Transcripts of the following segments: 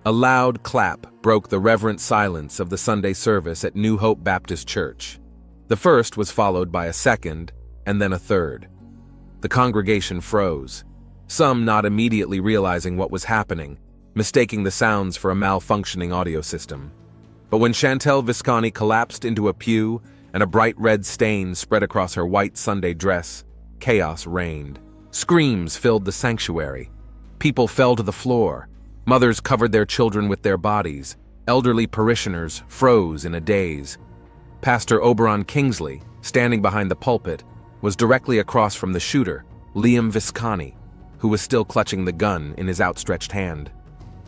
A loud clap broke the reverent silence of the Sunday service at New Hope Baptist Church. The first was followed by a second, and then a third. The congregation froze, some not immediately realizing what was happening, mistaking the sounds for a malfunctioning audio system. But when Chantel Visconti collapsed into a pew and a bright red stain spread across her white Sunday dress, chaos reigned. Screams filled the sanctuary. People fell to the floor. Mothers covered their children with their bodies. Elderly parishioners froze in a daze. Pastor Oberon Kingsley, standing behind the pulpit, was directly across from the shooter, Liam Visconti, who was still clutching the gun in his outstretched hand.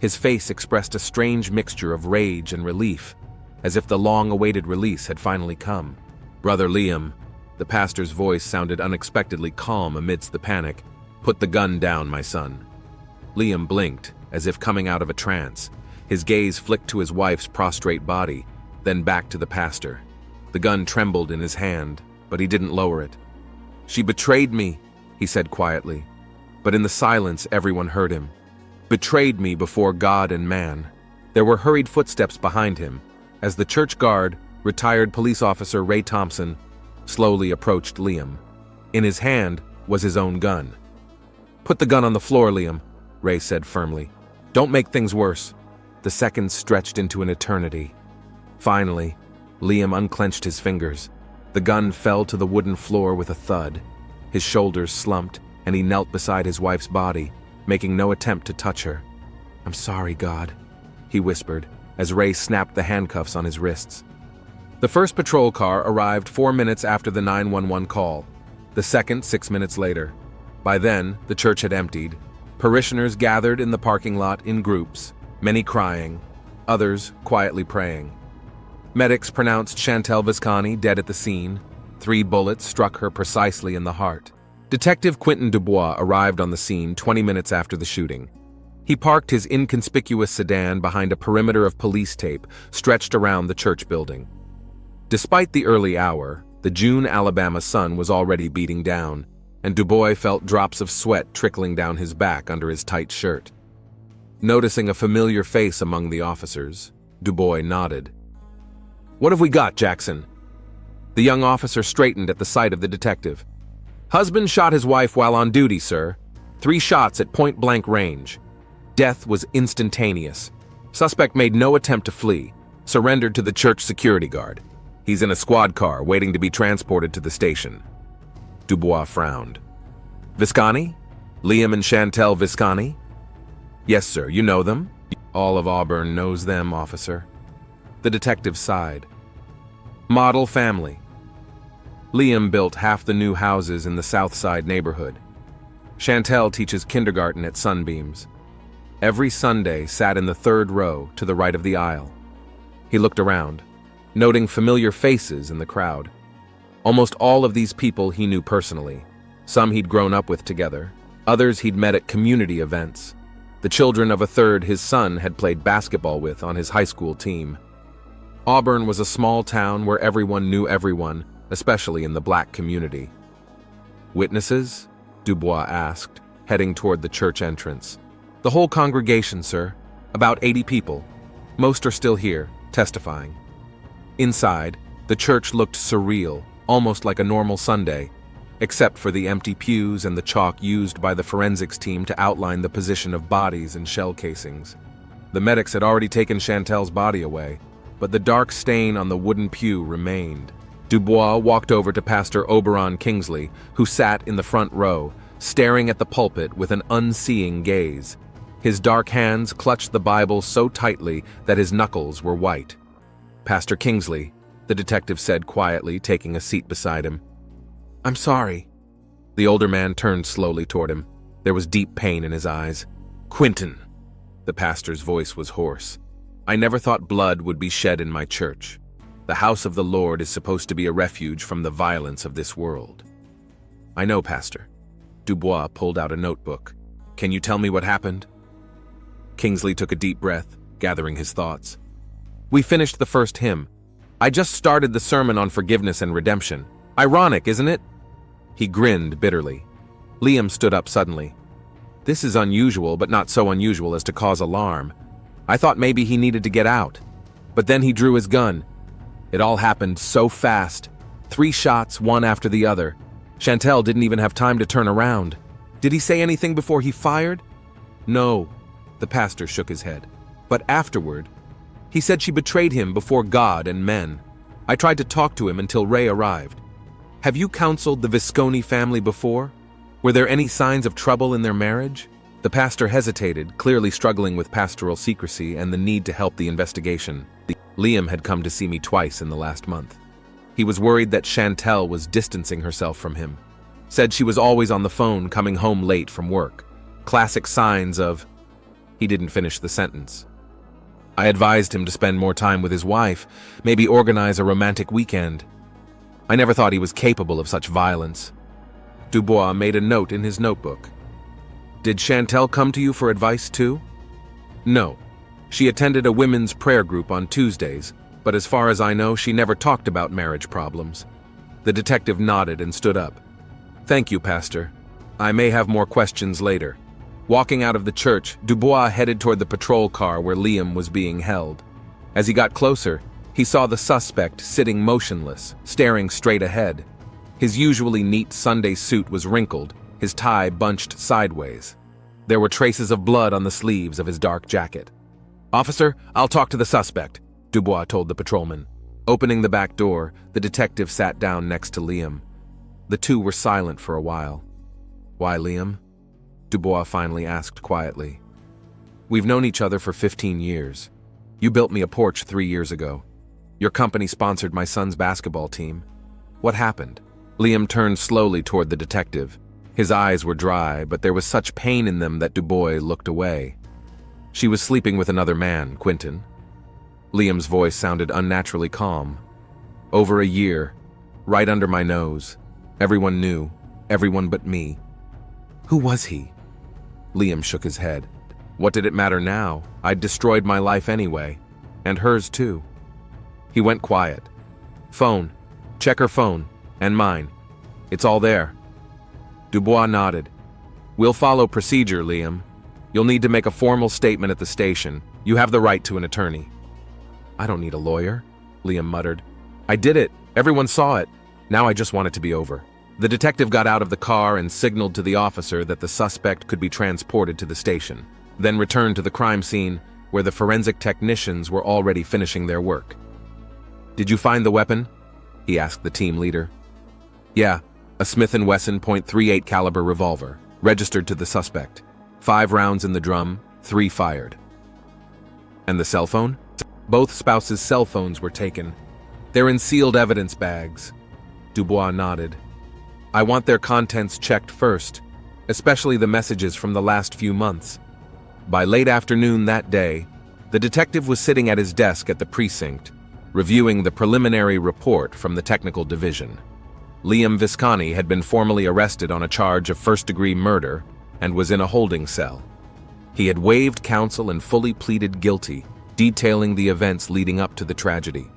His face expressed a strange mixture of rage and relief, as if the long-awaited release had finally come. "Brother Liam," the pastor's voice sounded unexpectedly calm amidst the panic, "put the gun down, my son." Liam blinked, as if coming out of a trance. His gaze flicked to his wife's prostrate body, then back to the pastor. The gun trembled in his hand, but he didn't lower it. "She betrayed me," he said quietly. But in the silence, everyone heard him. "Betrayed me before God and man." There were hurried footsteps behind him, as the church guard, retired police officer Ray Thompson, slowly approached Liam. In his hand was his own gun. "Put the gun on the floor, Liam," Ray said firmly. "Don't make things worse." The seconds stretched into an eternity. Finally, Liam unclenched his fingers. The gun fell to the wooden floor with a thud. His shoulders slumped, and he knelt beside his wife's body, making no attempt to touch her. "I'm sorry, God," he whispered, as Ray snapped the handcuffs on his wrists. The first patrol car arrived 4 minutes after the 911 call, the second 6 minutes later. By then, the church had emptied. Parishioners gathered in the parking lot in groups, many crying, others quietly praying. Medics pronounced Chantel Visconti dead at the scene. 3 bullets struck her precisely in the heart. Detective Quentin Dubois arrived on the scene 20 minutes after the shooting. He parked his inconspicuous sedan behind a perimeter of police tape stretched around the church building. Despite the early hour, the June, Alabama sun was already beating down, and Dubois felt drops of sweat trickling down his back under his tight shirt. Noticing a familiar face among the officers, Dubois nodded. "What have we got, Jackson?" The young officer straightened at the sight of the detective. "Husband shot his wife while on duty, sir. 3 shots at point-blank range. Death was instantaneous. Suspect made no attempt to flee, surrendered to the church security guard. He's in a squad car waiting to be transported to the station." Dubois frowned. "Visconti? Liam and Chantel Visconti?" "Yes, sir. You know them?" "All of Auburn knows them, officer." The detective sighed. "Model family." Liam built half the new houses in the South Side neighborhood. Chantel teaches kindergarten at Sunbeams. Every Sunday sat in the 3rd row to the right of the aisle. He looked around, noting familiar faces in the crowd. Almost all of these people he knew personally. Some he'd grown up with together, others he'd met at community events. The children of a third his son had played basketball with on his high school team. Auburn was a small town where everyone knew everyone, especially in the black community. "Witnesses?" Dubois asked, heading toward the church entrance. "The whole congregation, sir. About 80 people. Most are still here, testifying." Inside, the church looked surreal, almost like a normal Sunday, except for the empty pews and the chalk used by the forensics team to outline the position of bodies and shell casings. The medics had already taken Chantel's body away, but the dark stain on the wooden pew remained. Dubois walked over to Pastor Oberon Kingsley, who sat in the front row, staring at the pulpit with an unseeing gaze. His dark hands clutched the Bible so tightly that his knuckles were white. "Pastor Kingsley," the detective said quietly, taking a seat beside him. "I'm sorry." The older man turned slowly toward him. There was deep pain in his eyes. "Quentin," the pastor's voice was hoarse, "I never thought blood would be shed in my church. The house of the Lord is supposed to be a refuge from the violence of this world." "I know, Pastor." Dubois pulled out a notebook. "Can you tell me what happened?" Kingsley took a deep breath, gathering his thoughts. "We finished the first hymn. I just started the sermon on forgiveness and redemption. Ironic, isn't it?" He grinned bitterly. Liam stood up suddenly. "This is unusual, but not so unusual as to cause alarm. I thought maybe he needed to get out. But then he drew his gun. It all happened so fast. 3 shots, one after the other. Chantel didn't even have time to turn around. Did he say anything before he fired? No, the pastor shook his head. But afterward, he said she betrayed him before God and men. I tried to talk to him until Ray arrived. Have you counseled the Visconti family before? Were there any signs of trouble in their marriage? The pastor hesitated, clearly struggling with pastoral secrecy and the need to help the investigation. Liam had come to see me twice in the last month. He was worried that Chantel was distancing herself from him. Said she was always on the phone, coming home late from work. Classic signs of... He didn't finish the sentence. I advised him to spend more time with his wife, maybe organize a romantic weekend. I never thought he was capable of such violence. Dubois made a note in his notebook. Did Chantel come to you for advice too? No. She attended a women's prayer group on Tuesdays, but as far as I know, she never talked about marriage problems. The detective nodded and stood up. Thank you, Pastor. I may have more questions later. Walking out of the church, Dubois headed toward the patrol car where Liam was being held. As he got closer, he saw the suspect sitting motionless, staring straight ahead. His usually neat Sunday suit was wrinkled, his tie bunched sideways. There were traces of blood on the sleeves of his dark jacket. Officer, I'll talk to the suspect, Dubois told the patrolman. Opening the back door, the detective sat down next to Liam. The two were silent for a while. Why, Liam? Dubois finally asked quietly. We've known each other for 15 years. You built me a porch 3 years ago. Your company sponsored my son's basketball team. What happened? Liam turned slowly toward the detective. His eyes were dry, but there was such pain in them that Dubois looked away. She was sleeping with another man, Quentin. Liam's voice sounded unnaturally calm. Over a year, right under my nose. Everyone knew, everyone but me. Who was he? Liam shook his head. What did it matter now? I'd destroyed my life anyway. And hers too. He went quiet. Phone. Check her phone. And mine. It's all there. Dubois nodded. We'll follow procedure, Liam. You'll need to make a formal statement at the station. You have the right to an attorney. I don't need a lawyer, Liam muttered. I did it. Everyone saw it. Now I just want it to be over. The detective got out of the car and signaled to the officer that the suspect could be transported to the station, then returned to the crime scene where the forensic technicians were already finishing their work. Did you find the weapon? He asked the team leader. Yeah, a Smith & Wesson .38 caliber revolver, registered to the suspect. 5 rounds in the drum, 3 fired. And the cell phone? Both spouses' cell phones were taken. They're in sealed evidence bags. Dubois nodded. I want their contents checked first, especially the messages from the last few months. By late afternoon that day, the detective was sitting at his desk at the precinct, reviewing the preliminary report from the technical division. Liam Visconti had been formally arrested on a charge of first-degree murder and was in a holding cell. He had waived counsel and fully pleaded guilty, detailing the events leading up to the tragedy.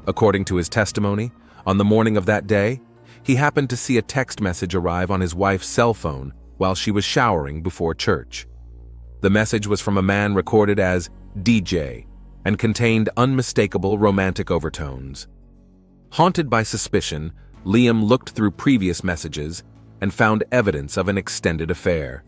According to his testimony, on the morning of that day, he happened to see a text message arrive on his wife's cell phone while she was showering before church. The message was from a man recorded as DJ and contained unmistakable romantic overtones. Haunted by suspicion, Liam looked through previous messages and found evidence of an extended affair.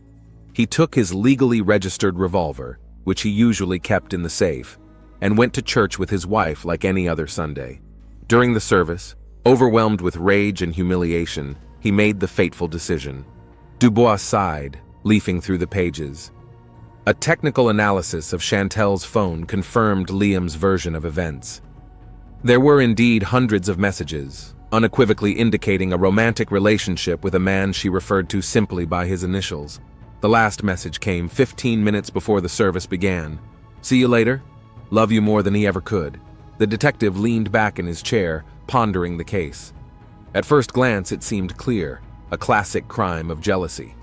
He took his legally registered revolver, which he usually kept in the safe, and went to church with his wife like any other Sunday. During the service, overwhelmed with rage and humiliation, he made the fateful decision. Dubois sighed, leafing through the pages. A technical analysis of Chantel's phone confirmed Liam's version of events. There were indeed hundreds of messages, unequivocally indicating a romantic relationship with a man she referred to simply by his initials. The last message came 15 minutes before the service began. See you later. Love you more than he ever could. The detective leaned back in his chair, pondering the case. At first glance, it seemed clear, a classic crime of jealousy.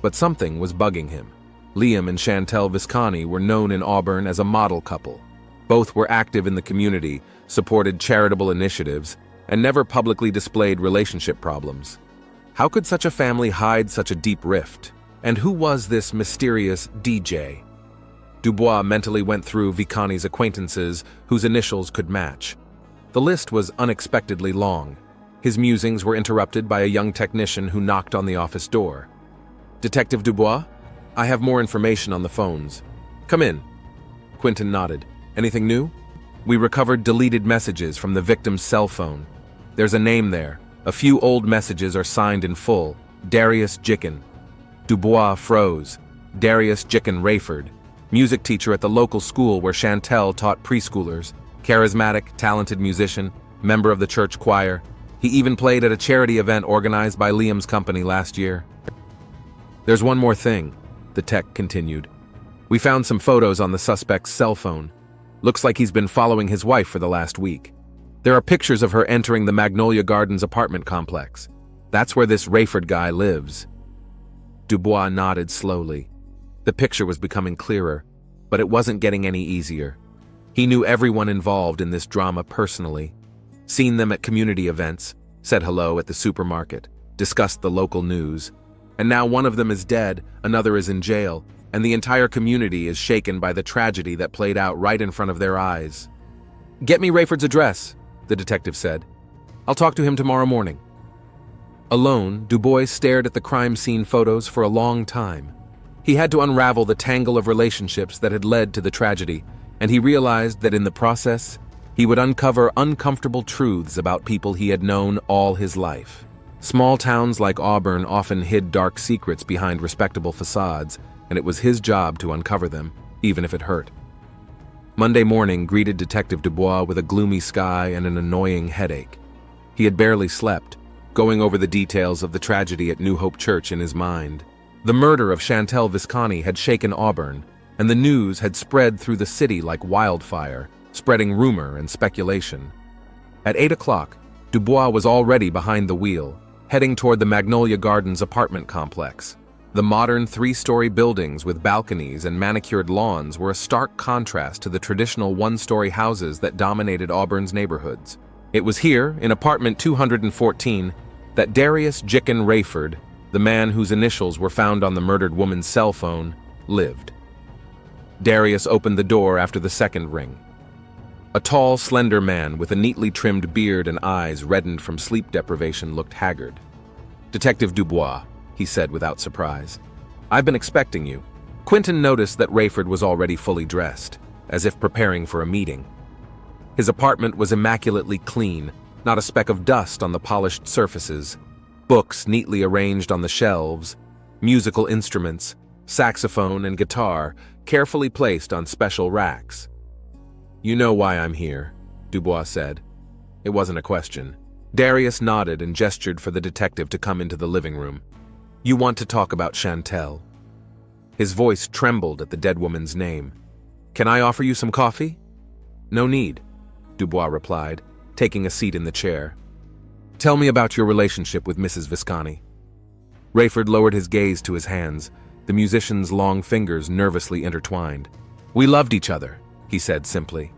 But something was bugging him. Liam and Chantel Visconti were known in Auburn as a model couple. Both were active in the community, supported charitable initiatives, and never publicly displayed relationship problems. How could such a family hide such a deep rift? And who was this mysterious DJ? Dubois mentally went through Vicani's acquaintances whose initials could match. The list was unexpectedly long. His musings were interrupted by a young technician who knocked on the office door. "Detective Dubois? I have more information on the phones. Come in." Quentin nodded. "Anything new?" "We recovered deleted messages from the victim's cell phone. There's a name there. A few old messages are signed in full. Darius Jicken." Dubois froze. Darius Jicken Rayford, music teacher at the local school where Chantel taught preschoolers, charismatic, talented musician, member of the church choir. He even played at a charity event organized by Liam's company last year. "There's one more thing," the tech continued. "We found some photos on the suspect's cell phone. Looks like he's been following his wife for the last week. There are pictures of her entering the Magnolia Gardens apartment complex. That's where this Rayford guy lives." Dubois nodded slowly. The picture was becoming clearer, but it wasn't getting any easier. He knew everyone involved in this drama personally. Seen them at community events, said hello at the supermarket, discussed the local news. And now one of them is dead, another is in jail, and the entire community is shaken by the tragedy that played out right in front of their eyes. "Get me Rayford's address," the detective said. "I'll talk to him tomorrow morning." Alone, Dubois stared at the crime scene photos for a long time. He had to unravel the tangle of relationships that had led to the tragedy, and he realized that in the process, he would uncover uncomfortable truths about people he had known all his life. Small towns like Auburn often hid dark secrets behind respectable facades, and it was his job to uncover them, even if it hurt. Monday morning greeted Detective Dubois with a gloomy sky and an annoying headache. He had barely slept, going over the details of the tragedy at New Hope Church in his mind. The murder of Chantel Viscani had shaken Auburn, and the news had spread through the city like wildfire, spreading rumor and speculation. At 8 o'clock, Dubois was already behind the wheel, heading toward the Magnolia Gardens apartment complex. The modern 3-story buildings with balconies and manicured lawns were a stark contrast to the traditional 1-story houses that dominated Auburn's neighborhoods. It was here, in apartment 214, that Darius Jicken Rayford, the man whose initials were found on the murdered woman's cell phone, lived. Darius opened the door after the second ring. A tall, slender man with a neatly trimmed beard and eyes reddened from sleep deprivation looked haggard. "Detective Dubois," he said without surprise. "I've been expecting you." Quentin noticed that Rayford was already fully dressed, as if preparing for a meeting. His apartment was immaculately clean, not a speck of dust on the polished surfaces, books neatly arranged on the shelves, musical instruments, saxophone and guitar carefully placed on special racks. "You know why I'm here," Dubois said. It wasn't a question. Darius nodded and gestured for the detective to come into the living room. "You want to talk about Chantel?" His voice trembled at the dead woman's name. "Can I offer you some coffee?" "No need," Dubois replied, taking a seat in the chair. "Tell me about your relationship with Mrs. Viscani." Rayford lowered his gaze to his hands, the musician's long fingers nervously intertwined. "We loved each other," he said simply.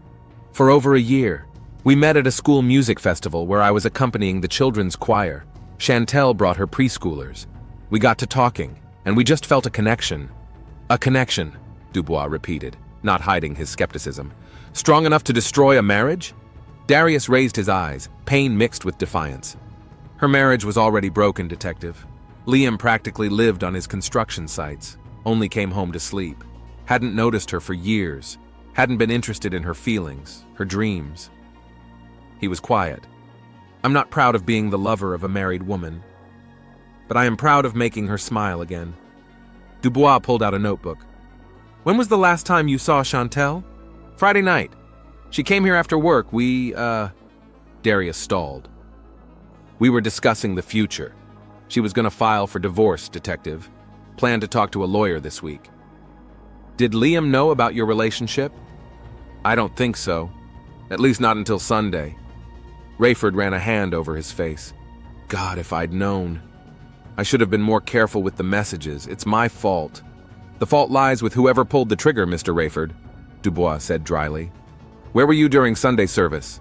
"For over a year. We met at a school music festival where I was accompanying the children's choir. Chantel brought her preschoolers. We got to talking, and we just felt a connection." "A connection," Dubois repeated, not hiding his skepticism. "Strong enough to destroy a marriage?" Darius raised his eyes, pain mixed with defiance. "Her marriage was already broken, Detective. Liam practically lived on his construction sites, only came home to sleep. Hadn't noticed her for years, hadn't been interested in her feelings, her dreams." He was quiet. "I'm not proud of being the lover of a married woman, but I am proud of making her smile again." Dubois pulled out a notebook. "When was the last time you saw Chantel?" "Friday night. She came here after work. Darius stalled. "We were discussing the future. She was going to file for divorce, Detective. Planned to talk to a lawyer this week." "Did Liam know about your relationship?" "I don't think so. At least not until Sunday." Rayford ran a hand over his face. "God, if I'd known. I should have been more careful with the messages. It's my fault." "The fault lies with whoever pulled the trigger, Mr. Rayford," Dubois said dryly. "Where were you during Sunday service?"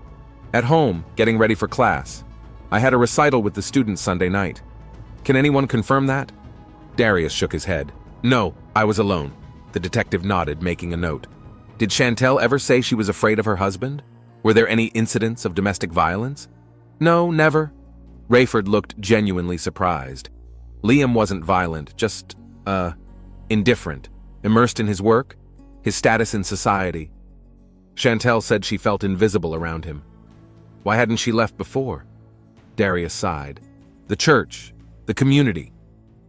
"At home, getting ready for class. I had a recital with the students Sunday night." "Can anyone confirm that?" Darius shook his head. "No, I was alone." The detective nodded, making a note. Did Chantel ever say she was afraid of her husband? Were there any incidents of domestic violence? No, never. Rayford looked genuinely surprised. Liam wasn't violent, just, indifferent, immersed in his work, his status in society. Chantel said she felt invisible around him. Why hadn't she left before? Darius sighed. The church, the community.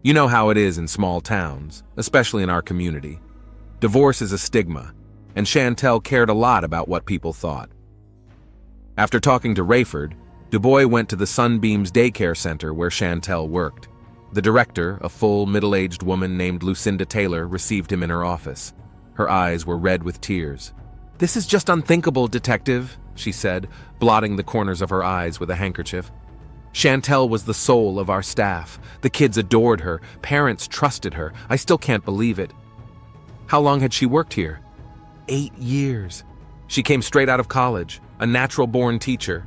You know how it is in small towns, especially in our community. Divorce is a stigma, and Chantel cared a lot about what people thought. After talking to Rayford, Dubois went to the Sunbeams Daycare Center where Chantel worked. The director, a full, middle-aged woman named Lucinda Taylor, received him in her office. Her eyes were red with tears. "This is just unthinkable, detective," she said, blotting the corners of her eyes with a handkerchief. "Chantel was the soul of our staff. The kids adored her. Parents trusted her. I still can't believe it." How long had she worked here? 8 years. She came straight out of college, a natural-born teacher.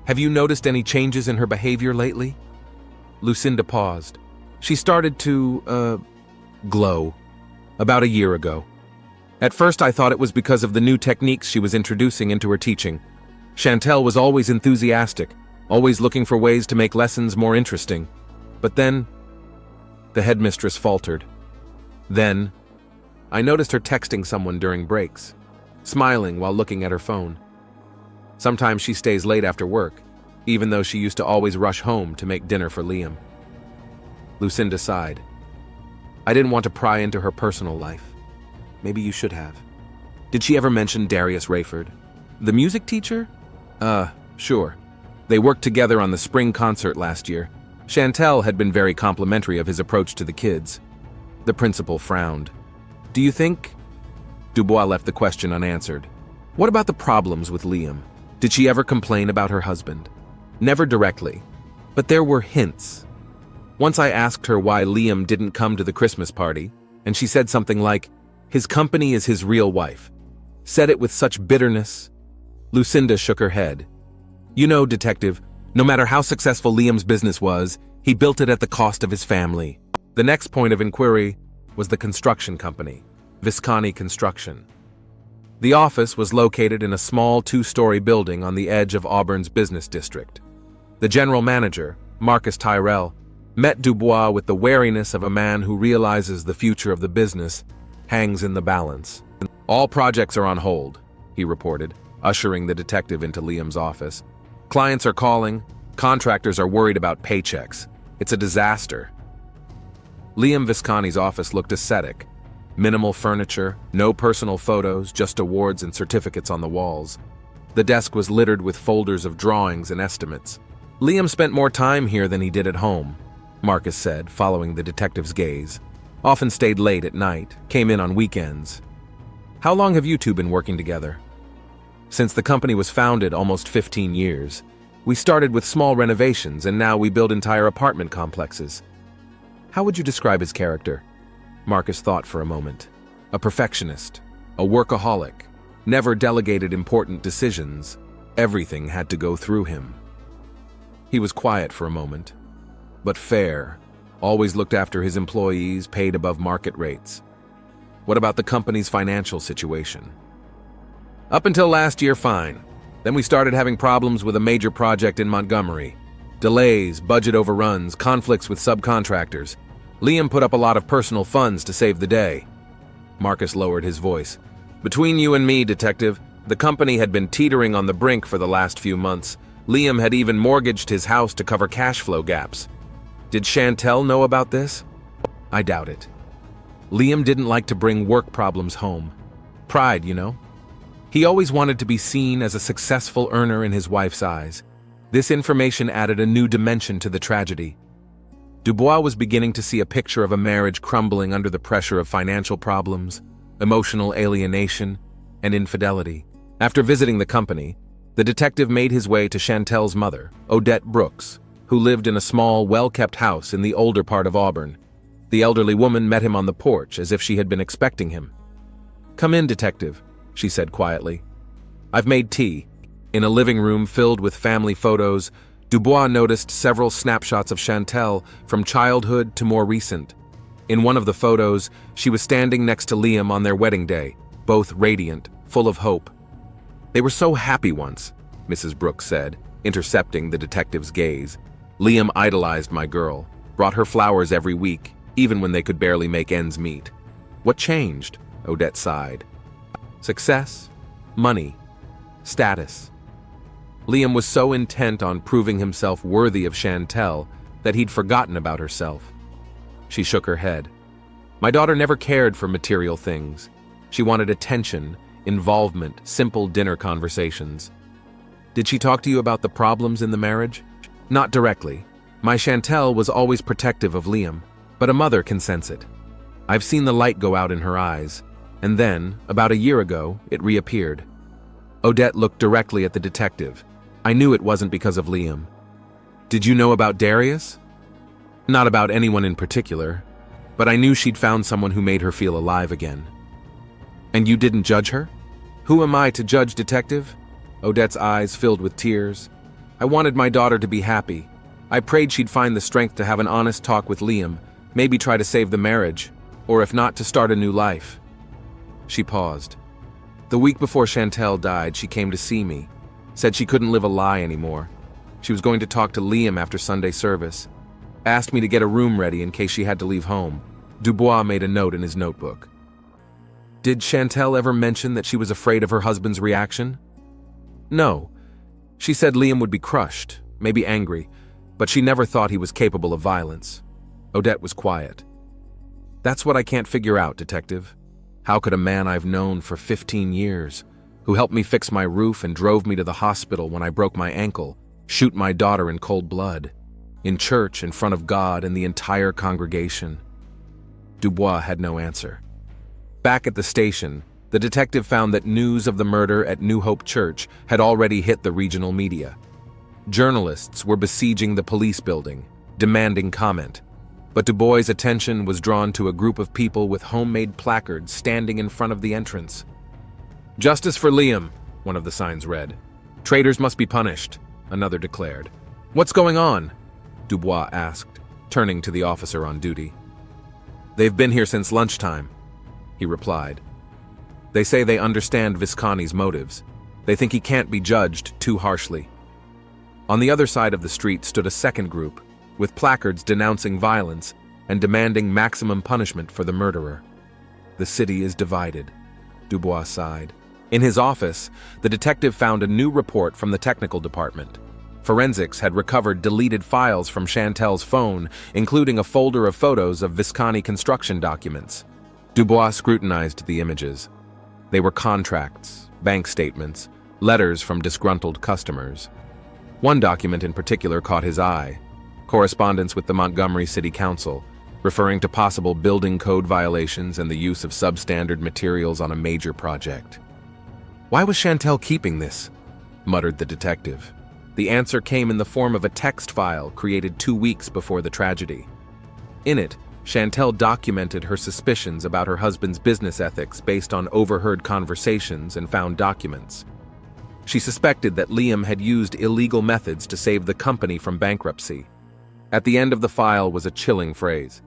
Have you noticed any changes in her behavior lately? Lucinda paused. She started to, glow. About a year ago. At first I thought it was because of the new techniques she was introducing into her teaching. Chantel was always enthusiastic, always looking for ways to make lessons more interesting. But then, the headmistress faltered. Then, I noticed her texting someone during breaks, smiling while looking at her phone. Sometimes she stays late after work, even though she used to always rush home to make dinner for Liam. Lucinda sighed. I didn't want to pry into her personal life. Maybe you should have. Did she ever mention Darius Rayford? The music teacher? Sure. They worked together on the spring concert last year. Chantel had been very complimentary of his approach to the kids. The principal frowned. Do you think? Dubois left the question unanswered. What about the problems with Liam? Did she ever complain about her husband? Never directly, but there were hints. Once I asked her why Liam didn't come to the Christmas party, and she said something like, his company is his real wife. Said it with such bitterness. Lucinda shook her head. You know, detective, no matter how successful Liam's business was, he built it at the cost of his family. The next point of inquiry was the construction company, Visconti Construction. The office was located in a small 2-story building on the edge of Auburn's business district. The general manager, Marcus Tyrell, met Dubois with the wariness of a man who realizes the future of the business hangs in the balance. All projects are on hold, he reported, ushering the detective into Liam's office. Clients are calling, contractors are worried about paychecks. It's a disaster. Liam Visconti's office looked ascetic. Minimal furniture, no personal photos, just awards and certificates on the walls. The desk was littered with folders of drawings and estimates. Liam spent more time here than he did at home, Marcus said, following the detective's gaze. Often stayed late at night, came in on weekends. How long have you two been working together? Since the company was founded almost 15 years. We started with small renovations and now we build entire apartment complexes. How would you describe his character? Marcus thought for a moment. A perfectionist, a workaholic, never delegated important decisions. Everything had to go through him. He was quiet for a moment, but fair, always looked after his employees, paid above market rates. What about the company's financial situation? Up until last year, fine. Then we started having problems with a major project in Montgomery. Delays, budget overruns, conflicts with subcontractors. Liam put up a lot of personal funds to save the day. Marcus lowered his voice. Between you and me, detective, the company had been teetering on the brink for the last few months. Liam had even mortgaged his house to cover cash flow gaps. Did Chantel know about this? I doubt it. Liam didn't like to bring work problems home. Pride, you know? He always wanted to be seen as a successful earner in his wife's eyes. This information added a new dimension to the tragedy. Dubois was beginning to see a picture of a marriage crumbling under the pressure of financial problems, emotional alienation, and infidelity. After visiting the company, the detective made his way to Chantel's mother, Odette Brooks, who lived in a small, well-kept house in the older part of Auburn. The elderly woman met him on the porch as if she had been expecting him. Come in, detective, she said quietly. I've made tea. In a living room filled with family photos, Dubois noticed several snapshots of Chantel from childhood to more recent. In one of the photos, she was standing next to Liam on their wedding day, both radiant, full of hope. "They were so happy once," Mrs. Brooks said, intercepting the detective's gaze. "Liam idolized my girl, brought her flowers every week, even when they could barely make ends meet." "What changed?" Odette sighed. "Success, money, status." Liam was so intent on proving himself worthy of Chantel that he'd forgotten about herself. She shook her head. "My daughter never cared for material things. She wanted attention, involvement, simple dinner conversations." "Did she talk to you about the problems in the marriage?" "Not directly. My Chantel was always protective of Liam, but a mother can sense it. I've seen the light go out in her eyes, and then, about a year ago, it reappeared." Odette looked directly at the detective. "I knew it wasn't because of Liam." "Did you know about Darius?" "Not about anyone in particular, but I knew she'd found someone who made her feel alive again." "And you didn't judge her?" "Who am I to judge, detective?" Odette's eyes filled with tears. "I wanted my daughter to be happy. I prayed she'd find the strength to have an honest talk with Liam, maybe try to save the marriage, or if not, to start a new life." She paused. "The week before Chantel died, she came to see me, said she couldn't live a lie anymore. She was going to talk to Liam after Sunday service. Asked me to get a room ready in case she had to leave home." Dubois made a note in his notebook. "Did Chantel ever mention that she was afraid of her husband's reaction?" "No. She said Liam would be crushed, maybe angry, but she never thought he was capable of violence." Odette was quiet. "That's what I can't figure out, detective. How could a man I've known for 15 years, who helped me fix my roof and drove me to the hospital when I broke my ankle, shoot my daughter in cold blood, in church, in front of God and the entire congregation?" Dubois had no answer. Back at the station, the detective found that news of the murder at New Hope Church had already hit the regional media. Journalists were besieging the police building, demanding comment, but Dubois' attention was drawn to a group of people with homemade placards standing in front of the entrance. "Justice for Liam," one of the signs read. "Traitors must be punished," another declared. "What's going on?" Dubois asked, turning to the officer on duty. "They've been here since lunchtime," he replied. "They say they understand Visconti's motives. They think he can't be judged too harshly." On the other side of the street stood a second group, with placards denouncing violence and demanding maximum punishment for the murderer. "The city is divided," Dubois sighed. In his office, the detective found a new report from the technical department. Forensics had recovered deleted files from Chantel's phone, including a folder of photos of Visconti construction documents. Dubois scrutinized the images. They were contracts, bank statements, letters from disgruntled customers. One document in particular caught his eye: correspondence with the Montgomery City Council, referring to possible building code violations and the use of substandard materials on a major project. "Why was Chantel keeping this?" muttered the detective. The answer came in the form of a text file created 2 weeks before the tragedy. In it, Chantel documented her suspicions about her husband's business ethics based on overheard conversations and found documents. She suspected that Liam had used illegal methods to save the company from bankruptcy. At the end of the file was a chilling phrase: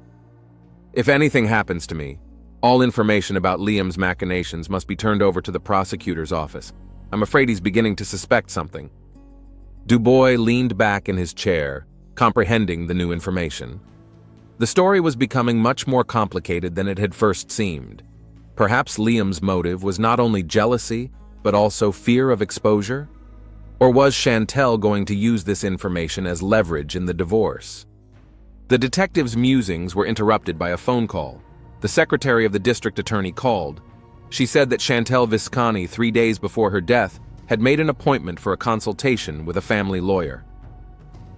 "If anything happens to me, all information about Liam's machinations must be turned over to the prosecutor's office. I'm afraid he's beginning to suspect something." Dubois leaned back in his chair, comprehending the new information. The story was becoming much more complicated than it had first seemed. Perhaps Liam's motive was not only jealousy, but also fear of exposure? Or was Chantel going to use this information as leverage in the divorce? The detective's musings were interrupted by a phone call. The secretary of the district attorney called. She said that Chantel Visconti, 3 days before her death, had made an appointment for a consultation with a family lawyer.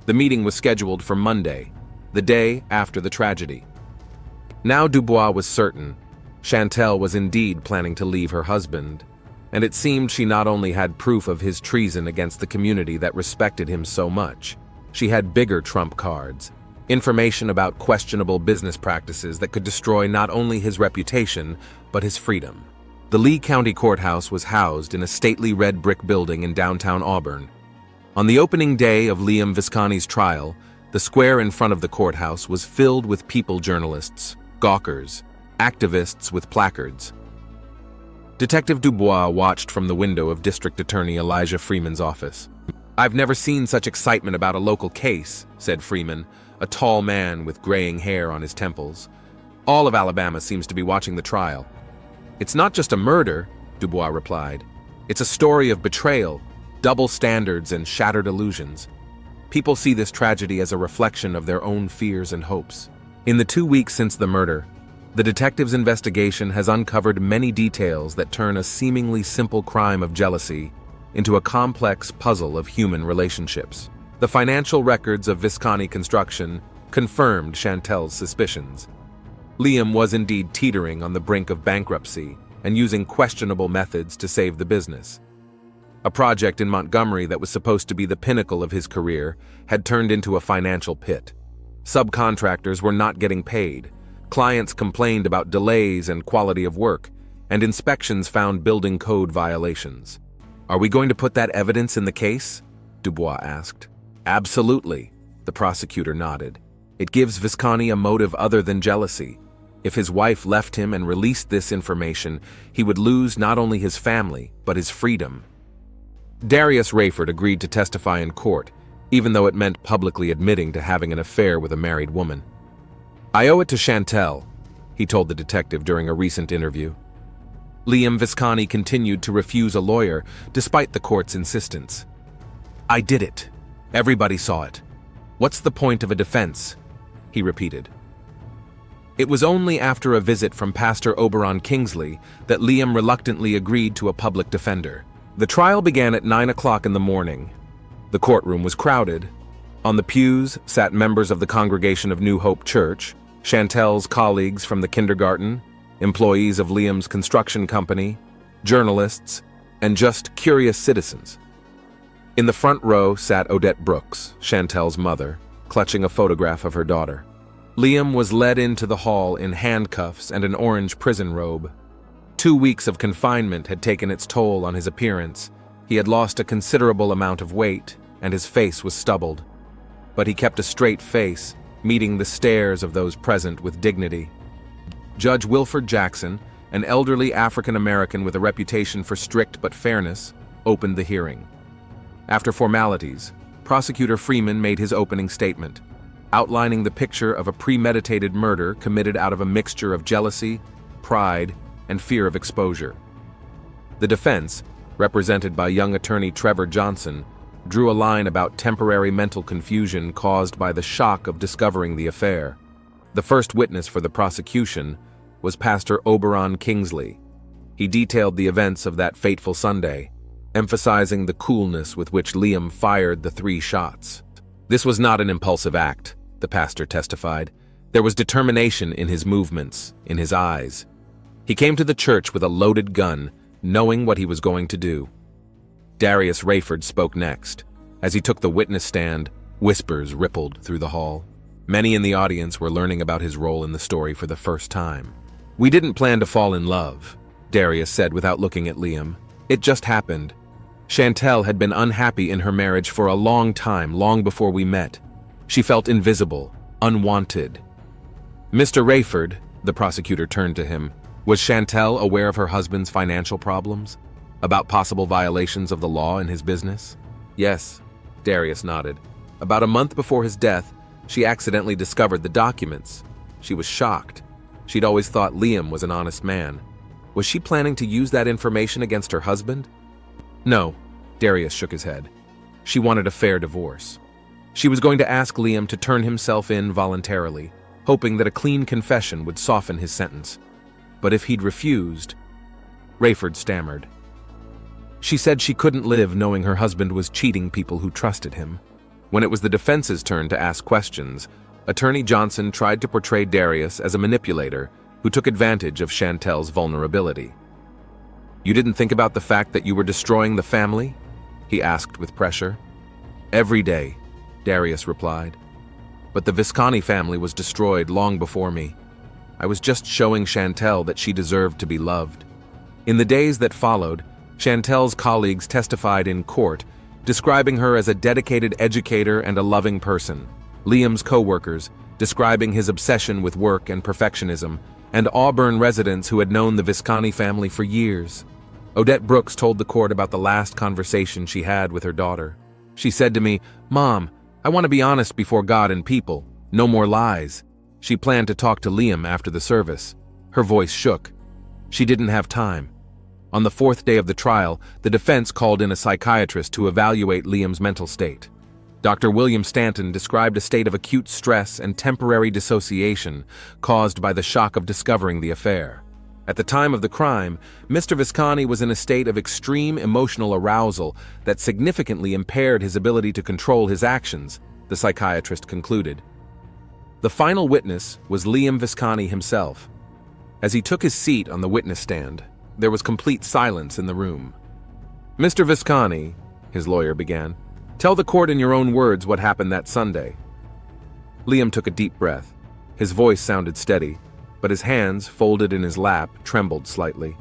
The meeting was scheduled for Monday, the day after the tragedy. Now Dubois was certain Chantel was indeed planning to leave her husband, and it seemed she not only had proof of his treason against the community that respected him so much, she had bigger trump cards: information about questionable business practices that could destroy not only his reputation, but his freedom. The Lee County Courthouse was housed in a stately red brick building in downtown Auburn. On the opening day of Liam Visconti's trial, the square in front of the courthouse was filled with people journalists, gawkers, activists with placards. Detective Dubois watched from the window of District Attorney Elijah Freeman's office. "I've never seen such excitement about a local case," said Freeman, a tall man with graying hair on his temples. "All of Alabama seems to be watching the trial." "It's not just a murder," Dubois replied. "It's a story of betrayal, double standards, and shattered illusions. People see this tragedy as a reflection of their own fears and hopes." In the 2 weeks since the murder, the detective's investigation has uncovered many details that turn a seemingly simple crime of jealousy into a complex puzzle of human relationships. The financial records of Visconti Construction confirmed Chantel's suspicions. Liam was indeed teetering on the brink of bankruptcy and using questionable methods to save the business. A project in Montgomery that was supposed to be the pinnacle of his career had turned into a financial pit. Subcontractors were not getting paid. Clients complained about delays and quality of work, and inspections found building code violations. "Are we going to put that evidence in the case?" Dubois asked. "Absolutely," the prosecutor nodded. "It gives Visconti a motive other than jealousy. If his wife left him and released this information, he would lose not only his family, but his freedom." Darius Rayford agreed to testify in court, even though it meant publicly admitting to having an affair with a married woman. "I owe it to Chantel," he told the detective during a recent interview. Liam Visconti continued to refuse a lawyer, despite the court's insistence. "I did it. Everybody saw it. What's the point of a defense?" he repeated. It was only after a visit from Pastor Oberon Kingsley that Liam reluctantly agreed to a public defender. The trial began at 9 o'clock in the morning. The courtroom was crowded. On the pews sat members of the congregation of New Hope Church, Chantel's colleagues from the kindergarten, employees of Liam's construction company, journalists, and just curious citizens. In the front row sat Odette Brooks, Chantel's mother, clutching a photograph of her daughter. Liam was led into the hall in handcuffs and an orange prison robe. 2 weeks of confinement had taken its toll on his appearance. He had lost a considerable amount of weight, and his face was stubbled. But he kept a straight face, meeting the stares of those present with dignity. Judge Wilford Jackson, an elderly African-American with a reputation for strict but fairness, opened the hearing. After formalities, Prosecutor Freeman made his opening statement, outlining the picture of a premeditated murder committed out of a mixture of jealousy, pride, and fear of exposure. The defense, represented by young attorney Trevor Johnson, drew a line about temporary mental confusion caused by the shock of discovering the affair. The first witness for the prosecution was Pastor Oberon Kingsley. He detailed the events of that fateful Sunday, emphasizing the coolness with which Liam fired the 3 shots. "This was not an impulsive act," the pastor testified. "There was determination in his movements, in his eyes. He came to the church with a loaded gun, knowing what he was going to do." Darius Rayford spoke next. As he took the witness stand, whispers rippled through the hall. Many in the audience were learning about his role in the story for the first time. "We didn't plan to fall in love," Darius said without looking at Liam. "It just happened. Chantel had been unhappy in her marriage for a long time, long before we met. She felt invisible, unwanted." "Mr. Rayford," the prosecutor turned to him, "was Chantel aware of her husband's financial problems? About possible violations of the law in his business?" "Yes," Darius nodded. "About a month before his death, she accidentally discovered the documents. She was shocked. She'd always thought Liam was an honest man. Was she planning to use that information against her husband?" "No," Darius shook his head. "She wanted a fair divorce. She was going to ask Liam to turn himself in voluntarily, hoping that a clean confession would soften his sentence. But if he'd refused..." Rayford stammered. "She said she couldn't live knowing her husband was cheating people who trusted him." When it was the defense's turn to ask questions, Attorney Johnson tried to portray Darius as a manipulator who took advantage of Chantel's vulnerability. "You didn't think about the fact that you were destroying the family?" he asked with pressure. "Every day," Darius replied. "But the Visconti family was destroyed long before me. I was just showing Chantel that she deserved to be loved." In the days that followed, Chantel's colleagues testified in court, describing her as a dedicated educator and a loving person. Liam's co-workers, describing his obsession with work and perfectionism, and Auburn residents who had known the Visconti family for years. Odette Brooks told the court about the last conversation she had with her daughter. She said to me, "Mom, I want to be honest before God and people. No more lies." She planned to talk to Liam after the service. Her voice shook. She didn't have time. On the fourth day of the trial, the defense called in a psychiatrist to evaluate Liam's mental state. Dr. William Stanton described a state of acute stress and temporary dissociation caused by the shock of discovering the affair. At the time of the crime, Mr. Visconti was in a state of extreme emotional arousal that significantly impaired his ability to control his actions, the psychiatrist concluded. The final witness was Liam Visconti himself. As he took his seat on the witness stand, there was complete silence in the room. "Mr. Visconti," his lawyer began, "tell the court in your own words what happened that Sunday." Liam took a deep breath. His voice sounded steady, but his hands, folded in his lap, trembled slightly.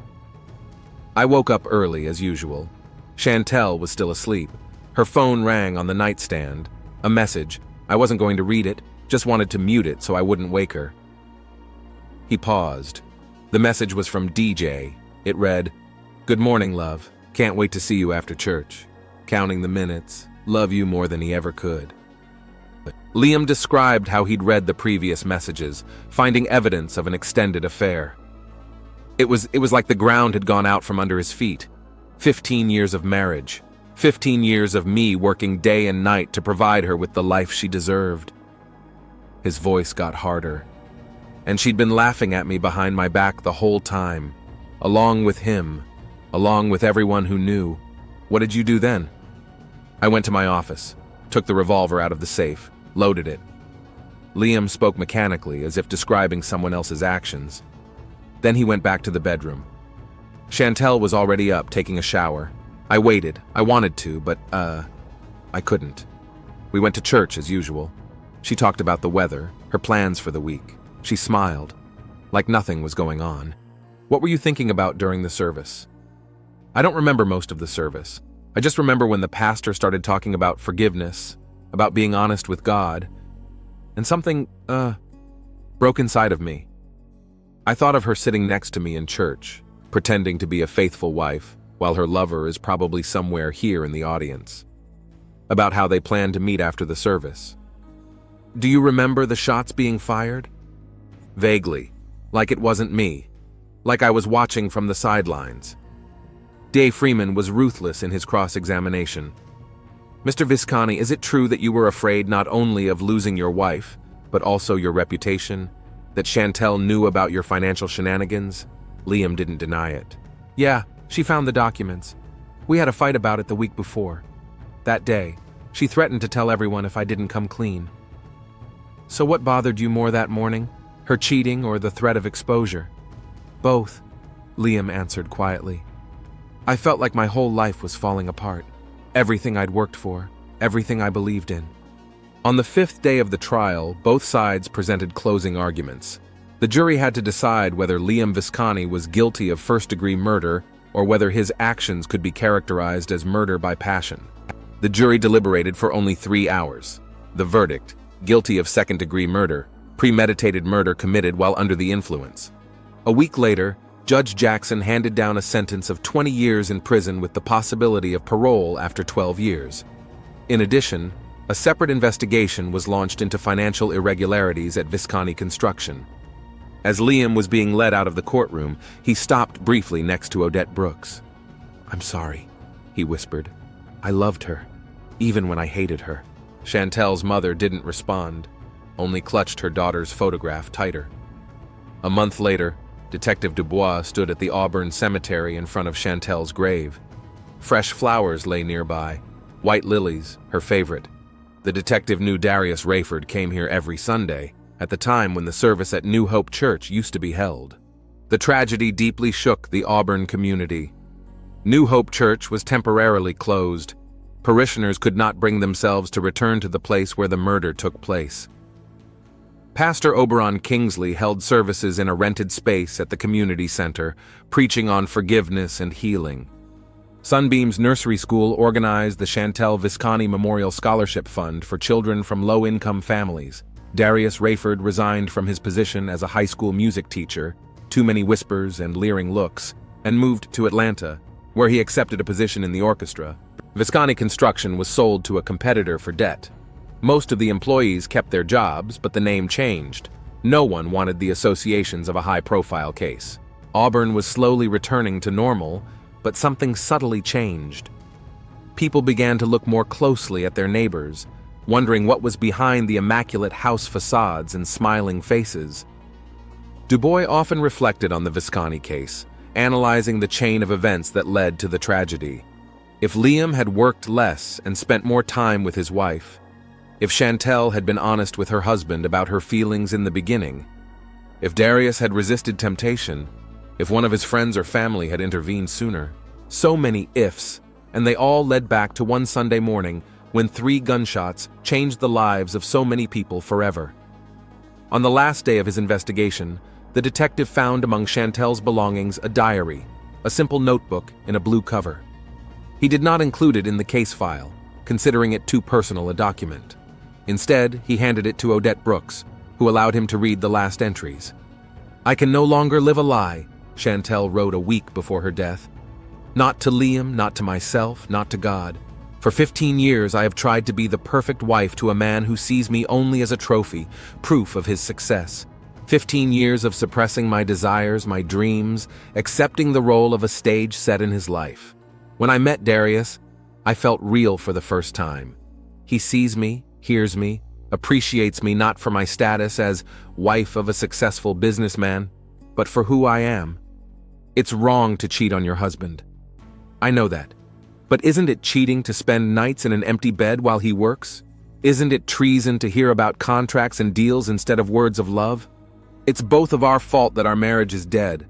"I woke up early, as usual. Chantel was still asleep. Her phone rang on the nightstand. A message. I wasn't going to read it, just wanted to mute it so I wouldn't wake her." He paused. The message was from DJ. It read, "Good morning, love. Can't wait to see you after church. Counting the minutes. Love you more than he ever could." Liam described how he'd read the previous messages, finding evidence of an extended affair. It was like the ground had gone out from under his feet. 15 years of marriage. 15 years of me working day and night to provide her with the life she deserved. His voice got harder. And she'd been laughing at me behind my back the whole time, along with him, along with everyone who knew. What did you do then? I went to my office, took the revolver out of the safe, loaded it. Liam spoke mechanically, as if describing someone else's actions. Then he went back to the bedroom. Chantel was already up, taking a shower. I waited. I wanted to, but, I couldn't. We went to church as usual. She talked about the weather, her plans for the week. She smiled, like nothing was going on. What were you thinking about during the service? I don't remember most of the service. I just remember when the pastor started talking about forgiveness, about being honest with God, and something, broke inside of me. I thought of her sitting next to me in church, pretending to be a faithful wife, while her lover is probably somewhere here in the audience. About how they planned to meet after the service. Do you remember the shots being fired? Vaguely, like it wasn't me, like I was watching from the sidelines. D.A. Freeman was ruthless in his cross-examination. Mr. Visconti, is it true that you were afraid not only of losing your wife, but also your reputation? That Chantel knew about your financial shenanigans? Liam didn't deny it. Yeah, she found the documents. We had a fight about it the week before. That day, she threatened to tell everyone if I didn't come clean. So what bothered you more that morning? Her cheating or the threat of exposure? Both, Liam answered quietly. I felt like my whole life was falling apart. Everything I'd worked for, everything I believed in. On the fifth day of the trial, both sides presented closing arguments. The jury had to decide whether Liam Visconti was guilty of first-degree murder or whether his actions could be characterized as murder by passion. The jury deliberated for only 3 hours. The verdict, guilty of second-degree murder, premeditated murder committed while under the influence. A week later, Judge Jackson handed down a sentence of 20 years in prison with the possibility of parole after 12 years. In addition, a separate investigation was launched into financial irregularities at Visconti Construction. As Liam was being led out of the courtroom, he stopped briefly next to Odette Brooks. "I'm sorry," he whispered. "I loved her, even when I hated her." Chantel's mother didn't respond, only clutched her daughter's photograph tighter. A month later, Detective Dubois stood at the Auburn Cemetery in front of Chantel's grave. Fresh flowers lay nearby, white lilies, her favorite. The detective knew Darius Rayford came here every Sunday, at the time when the service at New Hope Church used to be held. The tragedy deeply shook the Auburn community. New Hope Church was temporarily closed. Parishioners could not bring themselves to return to the place where the murder took place. Pastor Oberon Kingsley held services in a rented space at the community center, preaching on forgiveness and healing. Sunbeam's nursery school organized the Chantel Visconti Memorial Scholarship Fund for children from low-income families. Darius Rayford resigned from his position as a high school music teacher, too many whispers and leering looks, and moved to Atlanta, where he accepted a position in the orchestra. Visconti Construction was sold to a competitor for debt. Most of the employees kept their jobs, but the name changed. No one wanted the associations of a high-profile case. Auburn was slowly returning to normal, but something subtly changed. People began to look more closely at their neighbors, wondering what was behind the immaculate house facades and smiling faces. Dubois often reflected on the Visconti case, analyzing the chain of events that led to the tragedy. If Liam had worked less and spent more time with his wife, if Chantel had been honest with her husband about her feelings in the beginning, if Darius had resisted temptation, if one of his friends or family had intervened sooner. So many ifs, and they all led back to one Sunday morning when 3 gunshots changed the lives of so many people forever. On the last day of his investigation, the detective found among Chantel's belongings a diary, a simple notebook in a blue cover. He did not include it in the case file, considering it too personal a document. Instead, he handed it to Odette Brooks, who allowed him to read the last entries. "I can no longer live a lie," Chantel wrote a week before her death. "Not to Liam, not to myself, not to God. For 15 years I have tried to be the perfect wife to a man who sees me only as a trophy, proof of his success. 15 years of suppressing my desires, my dreams, accepting the role of a stage set in his life. When I met Darius, I felt real for the first time. He sees me, hears me, appreciates me not for my status as wife of a successful businessman, but for who I am. It's wrong to cheat on your husband. I know that. But isn't it cheating to spend nights in an empty bed while he works? Isn't it treason to hear about contracts and deals instead of words of love? It's both of our fault that our marriage is dead.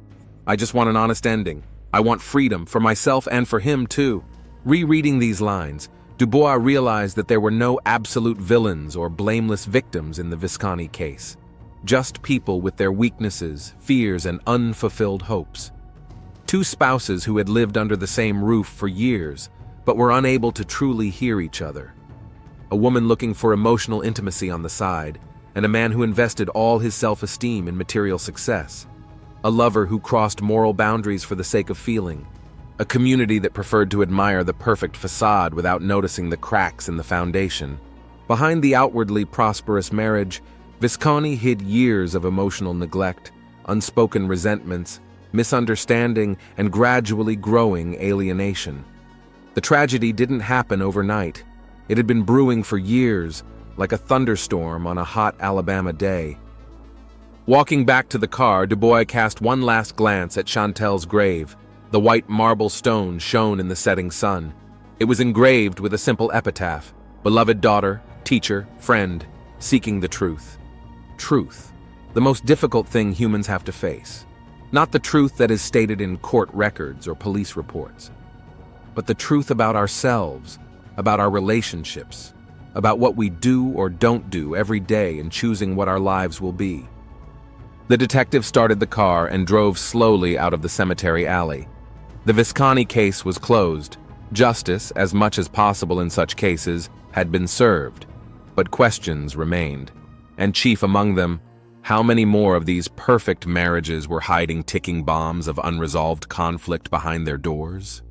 I just want an honest ending. I want freedom for myself and for him too." Rereading these lines, Dubois realized that there were no absolute villains or blameless victims in the Visconti case. Just people with their weaknesses, fears, and unfulfilled hopes. 2 spouses who had lived under the same roof for years, but were unable to truly hear each other. A woman looking for emotional intimacy on the side, and a man who invested all his self-esteem in material success. A lover who crossed moral boundaries for the sake of feeling. A community that preferred to admire the perfect facade without noticing the cracks in the foundation. Behind the outwardly prosperous marriage, Visconti hid years of emotional neglect, unspoken resentments, misunderstanding, and gradually growing alienation. The tragedy didn't happen overnight. It had been brewing for years, like a thunderstorm on a hot Alabama day. Walking back to the car, Dubois cast one last glance at Chantel's grave. The white marble stone shone in the setting sun. It was engraved with a simple epitaph: "Beloved daughter, teacher, friend, seeking the truth." Truth, the most difficult thing humans have to face. Not the truth that is stated in court records or police reports, but the truth about ourselves, about our relationships, about what we do or don't do every day in choosing what our lives will be. The detective started the car and drove slowly out of the cemetery alley. The Visconti case was closed. Justice, as much as possible in such cases, had been served, but questions remained. And chief among them, how many more of these perfect marriages were hiding ticking bombs of unresolved conflict behind their doors?